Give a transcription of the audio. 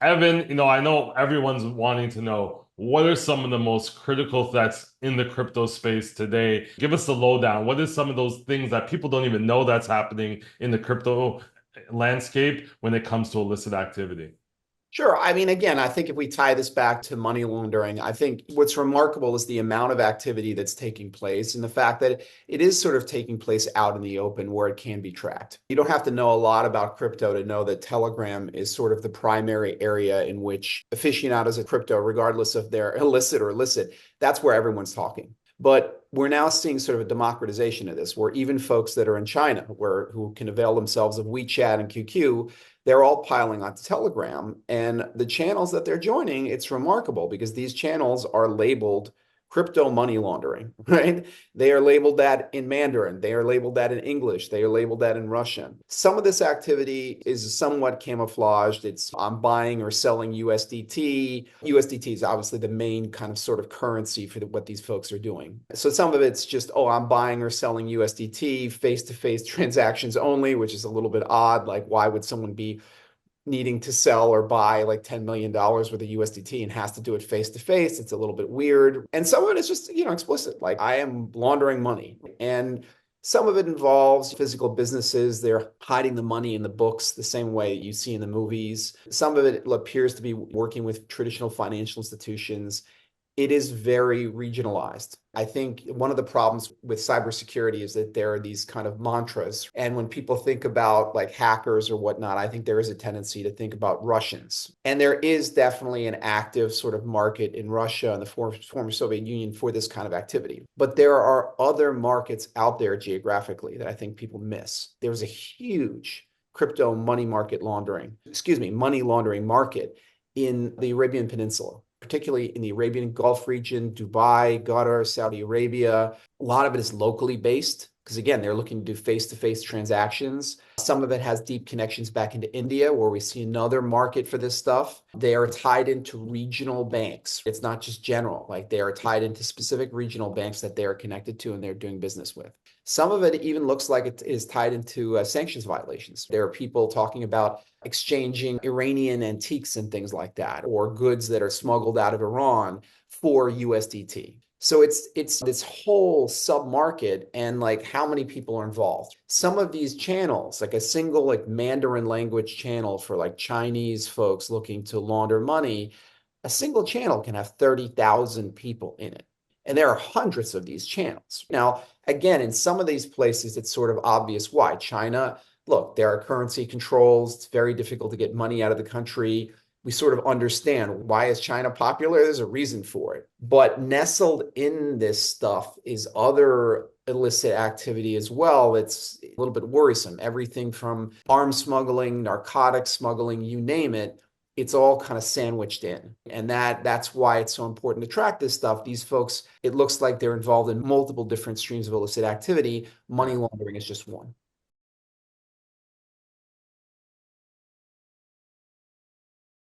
Evan, I know everyone's wanting to know what are some of the most critical threats in the crypto space today? Give us the lowdown. What is some of those things that people don't even know that's happening in the crypto landscape when it comes to illicit activity? Sure. I mean, again, I think if we tie this back to money laundering, I think what's remarkable is the amount of activity that's taking place and the fact that it is sort of taking place out in the open where it can be tracked. You don't have to know a lot about crypto to know that Telegram is sort of the primary area in which aficionados of crypto, regardless if they're illicit or licit, that's where everyone's talking. But we're now seeing sort of a democratization of this, where even folks that are in China, who can avail themselves of WeChat and QQ, they're all piling onto Telegram. And the channels that they're joining, it's remarkable because these channels are labeled crypto money laundering, right? They are labeled that in Mandarin. They are labeled that in English. They are labeled that in Russian. Some of this activity is somewhat camouflaged. It's I'm buying or selling USDT. USDT is obviously the main kind of sort of currency for what these folks are doing. So some of it's just, oh, I'm buying or selling USDT, face-to-face transactions only, which is a little bit odd. Like, why would someone be needing to sell or buy like $10 million worth of USDT and has to do it face to face? It's a little bit weird. And some of it is just, explicit. Like, I am laundering money. And some of it involves physical businesses. They're hiding the money in the books the same way you see in the movies. Some of it appears to be working with traditional financial institutions. It is very regionalized. I think one of the problems with cybersecurity is that there are these kind of mantras. And when people think about like hackers or whatnot, I think there is a tendency to think about Russians. And there is definitely an active sort of market in Russia and the former Soviet Union for this kind of activity. But there are other markets out there geographically that I think people miss. There's a huge crypto money laundering market in the Arabian Peninsula, particularly in the Arabian Gulf region, Dubai, Qatar, Saudi Arabia. A lot of it is locally based because, again, they're looking to do face-to-face transactions. Some of it has deep connections back into India, where we see another market for this stuff. They are tied into regional banks. It's not just general, like they are tied into specific regional banks that they are connected to and they're doing business with. Some of it even looks like it is tied into sanctions violations. There are people talking about exchanging Iranian antiques and things like that, or goods that are smuggled out of Iran for USDT. So it's this whole sub-market, and like how many people are involved. Some of these channels, like a single like Mandarin language channel for like Chinese folks looking to launder money, a single channel can have 30,000 people in it. And there are hundreds of these channels. Now, again, in some of these places, it's sort of obvious why. China, look, there are currency controls. It's very difficult to get money out of the country. We sort of understand why is China popular. There's a reason for it. But nestled in this stuff is other illicit activity as well. It's a little bit worrisome. Everything from arms smuggling, narcotics smuggling, you name it, it's all kind of sandwiched in. And that's why it's so important to track this stuff. These folks, it looks like they're involved in multiple different streams of illicit activity. Money laundering is just one.